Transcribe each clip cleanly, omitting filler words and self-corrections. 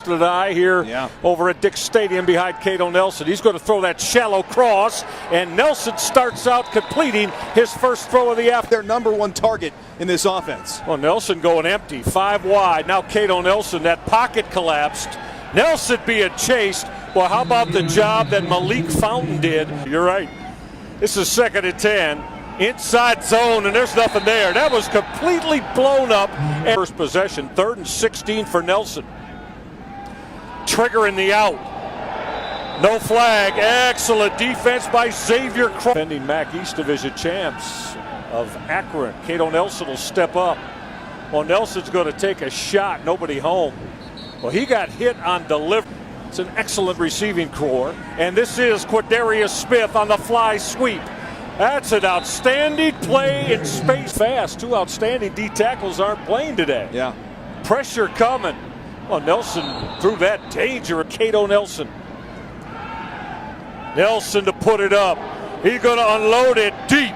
Here over at Dick's Stadium behind Cato Nelson. He's going to throw that shallow cross, and Nelson starts out completing his first throw of the afternoon. Their number one target in this offense. Well, Nelson going empty, 5 wide. Now Cato Nelson, that pocket collapsed. Nelson being chased. Well, how about the job that Malik Fountain did? You're right. This is 2nd and 10. Inside zone, and there's nothing there. That was completely blown up. First possession, 3rd and 16 for Nelson. Triggering the out. No flag. Excellent defense by Xavier Cross. Defending MAC East Division champs of Akron. Cato Nelson will step up. Well, Nelson's going to take a shot. Nobody home. Well, he got hit on delivery. It's an excellent receiving core. And this is Quadarius Smith on the fly sweep. That's an outstanding play in space. Fast. 2 outstanding D tackles aren't playing today. Yeah. Pressure coming. Well, Nelson threw that danger. Cato Nelson. Nelson to put it up. He's going to unload it deep.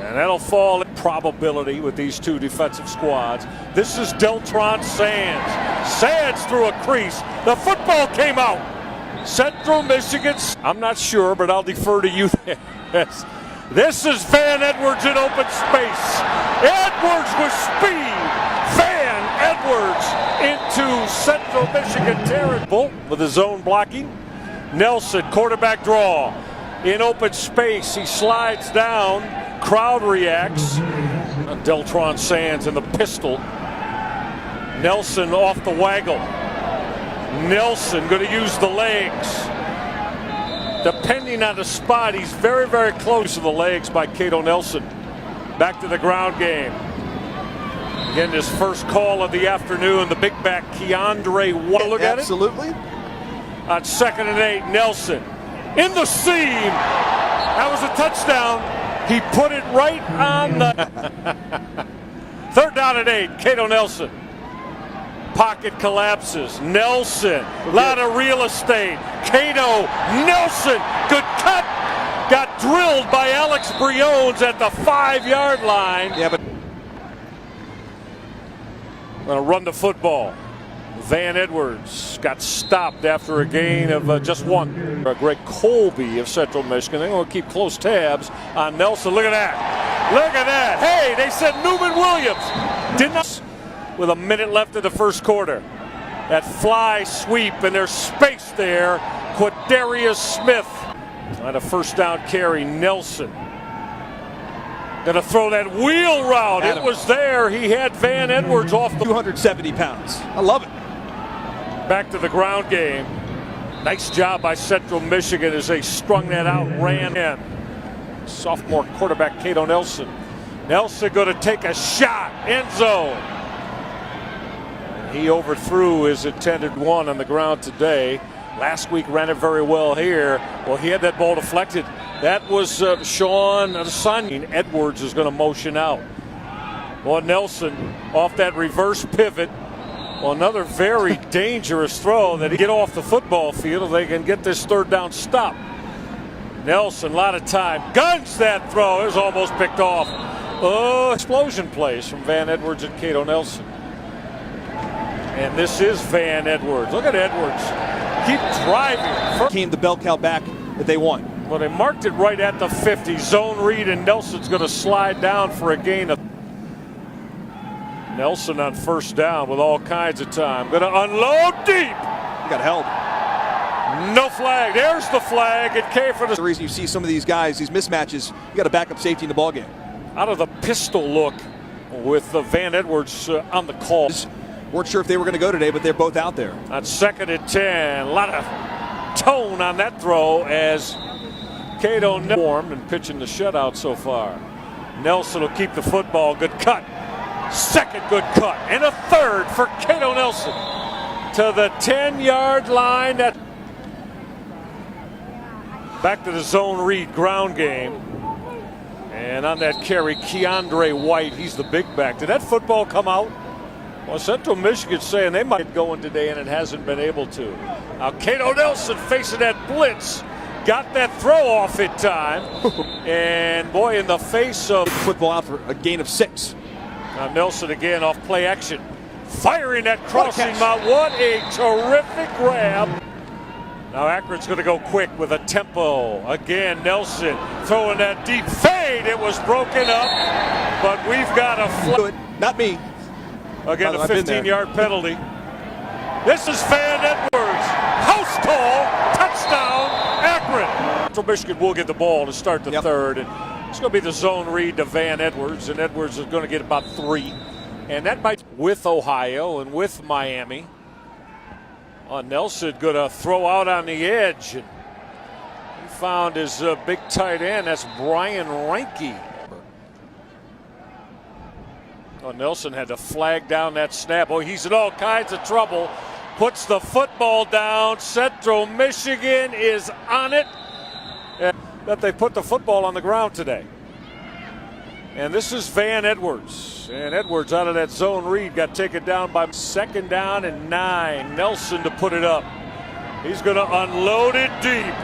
And that'll fall in probability with these 2 defensive squads. This is Deltron Sands. Sands threw a crease. The football came out. Central Michigan. I'm not sure, but I'll defer to you. This is Van Edwards in open space. Edwards with speed. Van Edwards into Central Michigan territory with his own blocking. Nelson, quarterback draw. In open space, he slides down. Crowd reacts. Deltron Sands in the pistol. Nelson off the waggle. Nelson going to use the legs. Depending on the spot, he's very, very close to the legs by Cato Nelson. Back to the ground game. Again, his first call of the afternoon, the big back Keandre White. Look at it. Absolutely. On 2nd and 8, Nelson in the seam. That was a touchdown. He put it right on the 3rd down and 8. Cato Nelson. Pocket collapses. Nelson, a lot of real estate. Cato Nelson, good cut. Got drilled by Alex Briones at the 5-yard line. Yeah, but going to run the football. Van Edwards got stopped after a gain of just 1. Greg Colby of Central Michigan. They're going to keep close tabs on Nelson. Look at that. Look at that. Hey, they said Newman Williams. Did not. With a minute left in the first quarter. That fly sweep, and there's space there. Quadarius Smith on a 1st down carry. Nelson gonna throw that wheel route. It was there. He had Van Edwards off the 270 pounds. I love it. Back to the ground game. Nice job by Central Michigan as they strung that out, ran in. Sophomore quarterback Cato Nelson. Nelson going to take a shot. End zone. He overthrew his intended one on the ground today. Last week ran it very well here. Well, he had that ball deflected. That was Sean Asani. Edwards is going to motion out. Well, Nelson off that reverse pivot. Well, another very dangerous throw that he get off the football field if they can get this 3rd down stop. Nelson, a lot of time. Guns that throw. It was almost picked off. Oh, explosion plays from Van Edwards and Cato Nelson. And this is Van Edwards. Look at Edwards. Keep driving. Came the bell cow back that they won. Well, they marked it right at the 50. Zone read, and Nelson's going to slide down for a gain of. Nelson on 1st down with all kinds of time. Going to unload deep. He got held. No flag. There's the flag. It came for the reason you see some of these guys, these mismatches, you got a backup safety in the ballgame. Out of the pistol look with Van Edwards on the call. Weren't sure if they were going to go today, but they're both out there. On 2nd and 10, a lot of tone on that throw as Cato formed and pitching the shutout so far. Nelson will keep the football. Good cut. 2nd good cut. And a 3rd for Cato Nelson to the 10-yard line. Back to the zone read ground game. And on that carry, Keandre White, he's the big back. Did that football come out? Well, Central Michigan's saying they might get going today, and it hasn't been able to. Now, Cato Nelson facing that blitz. Got that throw off in time. And, boy, in the face of football out for a gain of 6. Now Nelson again off play action. firing that crossing mount. What a terrific grab. Now Akron's going to go quick with a tempo. Again, Nelson throwing that deep fade. It was broken up, but we've got a flag. Not me. Again, a 15-yard penalty. This is Van Edwards. House call. Touchdown, Akron. So Michigan will get the ball to start the third. And it's going to be the zone read to Van Edwards. And Edwards is going to get about 3. And that might with Ohio and with Miami. Nelson going to throw out on the edge. And he found his big tight end. That's Brian Reinke. Nelson had to flag down that snap. Oh, he's in all kinds of trouble. Puts the football down. Central Michigan is on it. That they put the football on the ground today. And this is Van Edwards. And Edwards out of that zone read got taken down by 2nd down and 9. Nelson to put it up. He's going to unload it deep.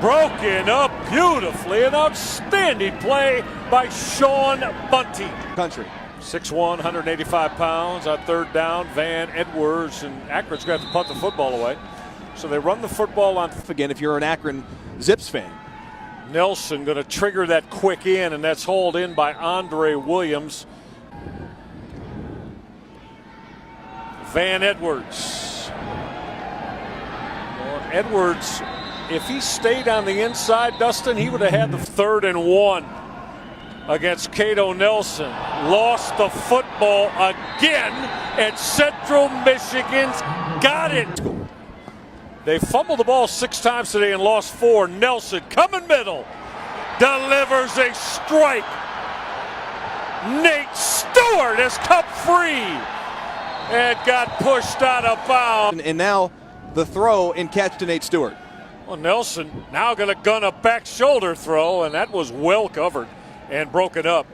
Broken up beautifully. An outstanding play by Sean Bunty. Country. 6'1", 185 pounds on 3rd down. Van Edwards, and Akron's got to punt the football away. So they run the football on. Again, if you're an Akron Zips fan. Nelson going to trigger that quick in, and that's hauled in by Andre Williams. Van Edwards. Well, Edwards, if he stayed on the inside, Dustin, he would have had the 3rd and 1 against Cato Nelson. Lost the football again, and Central Michigan's got it. They fumbled the ball 6 times today and lost 4. Nelson coming middle, delivers a strike. Nate Stewart has come free and got pushed out of bounds. And now the throw and catch to Nate Stewart. Well, Nelson now going to gun a back shoulder throw, and that was well covered and broken up.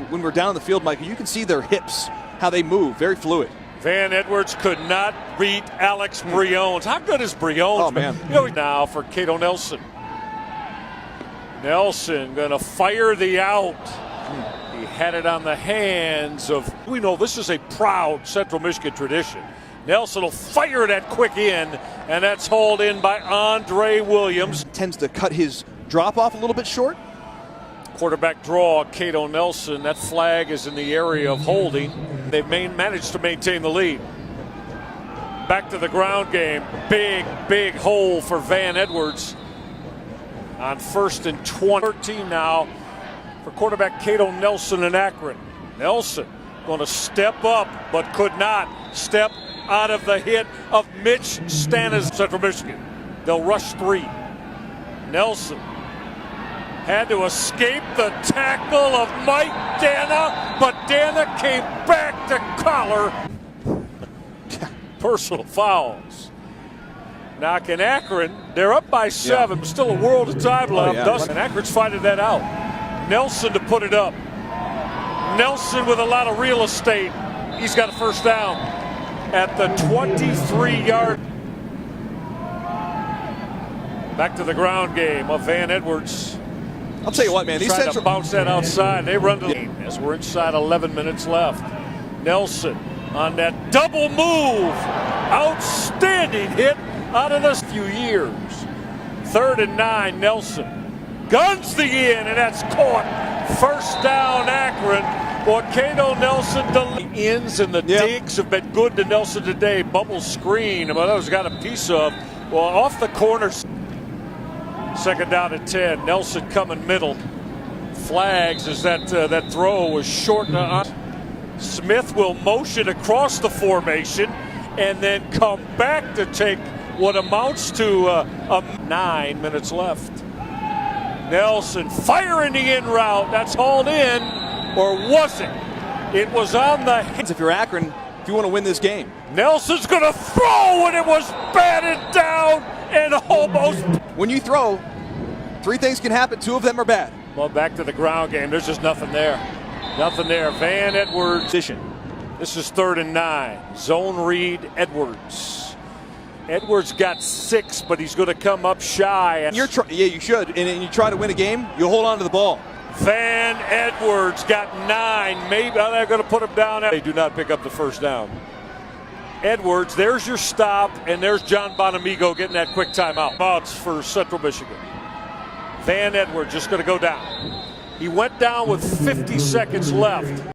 When we're down the field, Michael, you can see their hips, how they move, very fluid. Van Edwards could not beat Alex Briones. How good is Briones? Oh, man. You know, now for Cato Nelson. Nelson going to fire the out. He had it on the hands of, we know this is a proud Central Michigan tradition. Nelson will fire that quick in, and that's hauled in by Andre Williams. Tends to cut his drop off a little bit short. Quarterback draw, Cato Nelson. That flag is in the area of holding. They've managed to maintain the lead. Back to the ground game. Big hole for Van Edwards on 1st and 20 now for quarterback Cato Nelson in Akron. Nelson going to step up, but could not step out of the hit of Mitch Stanis, Central Michigan. They'll rush 3. Nelson had to escape the tackle of Mike Dana, but Dana came back to collar. Personal fouls. Now can Akron, they're up by 7, still a world of time left. Dustin, Akron's finding that out. Nelson to put it up. Nelson with a lot of real estate. He's got a 1st down at the 23-yard. Back to the ground game of Van Edwards. I'll tell you what, man. These trying to bounce that outside. They run the game as we're inside 11 minutes left. Nelson on that double move. Outstanding hit out of this few years. 3rd and 9, Nelson guns the in, and that's caught. 1st down, Akron. Well, Cato Nelson, the ins and the digs have been good to Nelson today. Bubble screen, but those got a piece of. Well, off the corner. 2nd down and 10. Nelson coming middle. Flags as that throw was short. Smith will motion across the formation and then come back to take what amounts to 9 minutes left. Nelson firing the in route. That's hauled in, or was it? It was on the hands. If you're Akron, if you want to win this game. Nelson's going to throw, and it was batted down and almost. When you throw, 3 things can happen. 2 of them are bad. Well, back to the ground game. There's just nothing there. Nothing there. Van Edwards. This is 3rd and 9. Zone read Edwards. Edwards got 6, but he's going to come up shy. You should. And you try to win a game, you hold on to the ball. Van Edwards got 9. Maybe they're going to put him down. They do not pick up the first down. Edwards, there's your stop, and there's John Bonamigo getting that quick timeout. Outs for Central Michigan. Van Edwards just going to go down. He went down with 50 seconds left.